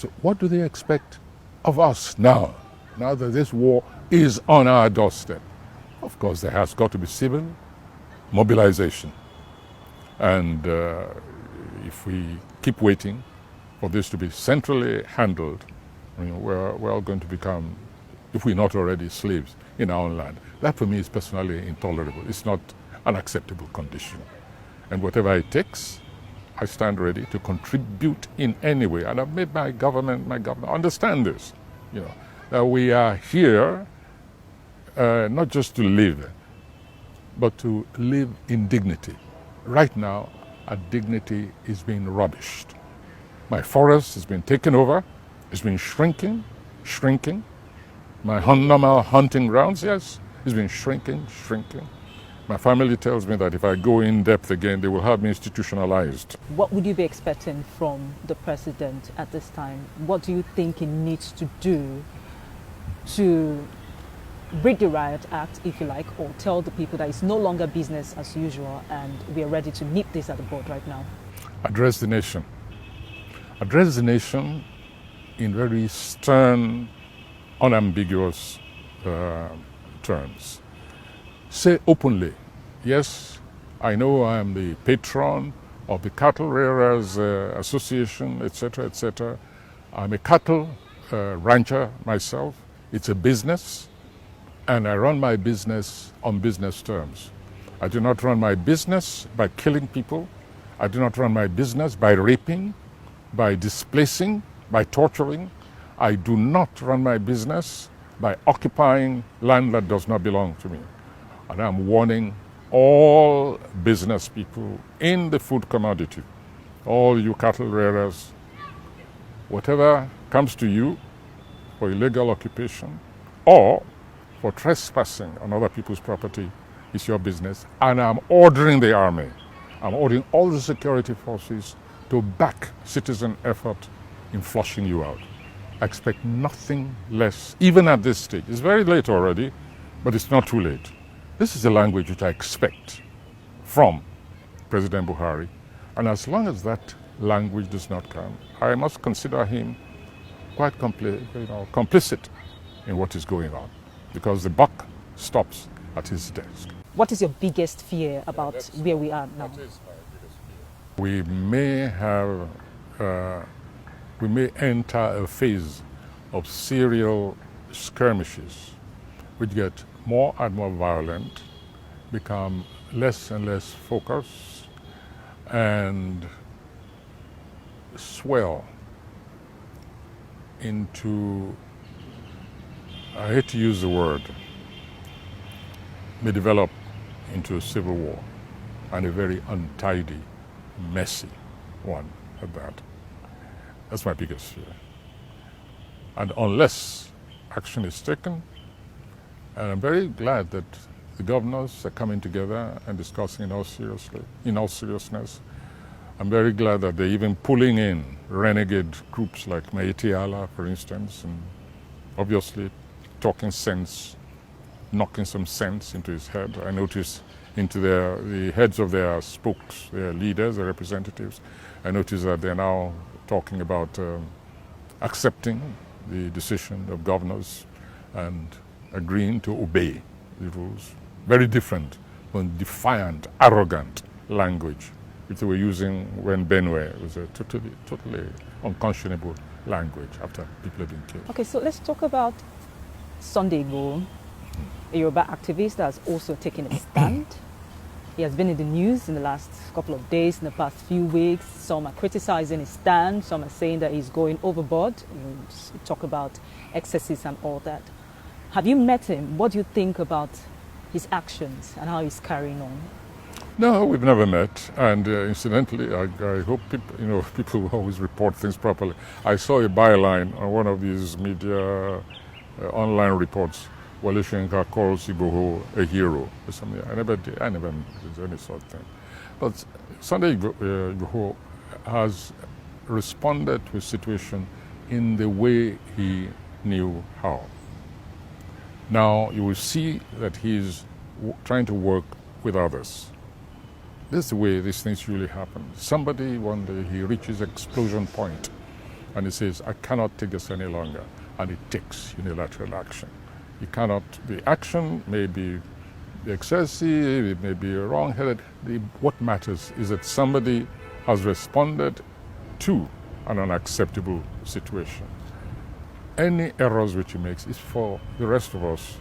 So what do they expect of us now that this war is on our doorstep? Of course, there has got to be civil mobilization. And if we keep waiting for this to be centrally handled, we're all going to become, if we're not already, slaves in our own land. That for me is personally intolerable. It's not an acceptable condition. And whatever it takes, I stand ready to contribute in any way. And I've made my government understand this, that we are here not just to live, but to live in dignity. Right now, our dignity is being rubbished. My forest has been taken over. It's been shrinking. My normal hunting grounds, yes, it's been shrinking. My family tells me that if I go in depth again, they will have me institutionalized. What would you be expecting from the president at this time? What do you think he needs to do to break the riot act, if you like, or tell the people that it's no longer business as usual and we are ready to nip this at the bud right now? Address the nation. Address the nation in very stern, unambiguous terms. Say openly, yes, I know I am the patron of the Cattle Rearers Association, etc., etc. I'm a cattle rancher myself. It's a business, and I run my business on business terms. I do not run my business by killing people. I do not run my business by raping, by displacing, by torturing. I do not run my business by occupying land that does not belong to me. And I'm warning all business people in the food commodity, all you cattle rearers, whatever comes to you for illegal occupation or for trespassing on other people's property is your business. And I'm ordering the army, I'm ordering all the security forces to back citizen effort in flushing you out. I expect nothing less, even at this stage. It's very late already, but it's not too late. This is the language which I expect from President Buhari. And as long as that language does not come, I must consider him quite complicit in what is going on, because the buck stops at his desk. What is your biggest fear about where we are now? We may enter a phase of serial skirmishes which get more and more violent, become less and less focused, and swell into, I hate to use the word, may develop into a civil war, and a very untidy, messy one at that. That's my biggest fear. And unless action is taken, and I'm very glad that the governors are coming together and discussing in all seriousness. I'm very glad that they're even pulling in renegade groups like Maiti Allah, for instance, and obviously talking sense, knocking some sense into his head. I noticed into the heads of their spokes, their leaders, their representatives. I noticed that they're now talking about accepting the decision of governors and agreeing to obey the rules. Very different from defiant, arrogant language which they were using when Benue was a totally unconscionable language after people have been killed. Okay, so let's talk about Sunday Igboho, a Yoruba activist that has also taken a stand. He has been in the news in the last couple of days, in the past few weeks. Some are criticizing his stand, some are saying that he's going overboard. You talk about excesses and all that. Have you met him? What do you think about his actions and how he's carrying on? No, we've never met. And incidentally, I hope people will always report things properly. I saw a byline on one of these media online reports. Wole Soyinka calls Igboho a hero or something. I never did any sort of thing. But Sunday Igboho has responded to a situation in the way he knew how. Now you will see that he's trying to work with others. This is the way these things usually happen. Somebody, one day, he reaches explosion point and he says, I cannot take this any longer, and he takes unilateral action. The action may be excessive, it may be wrong-headed. What matters is that somebody has responded to an unacceptable situation. Any errors which he makes is for the rest of us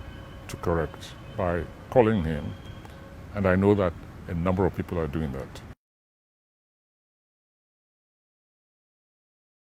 to correct by calling him, and I know that a number of people are doing that.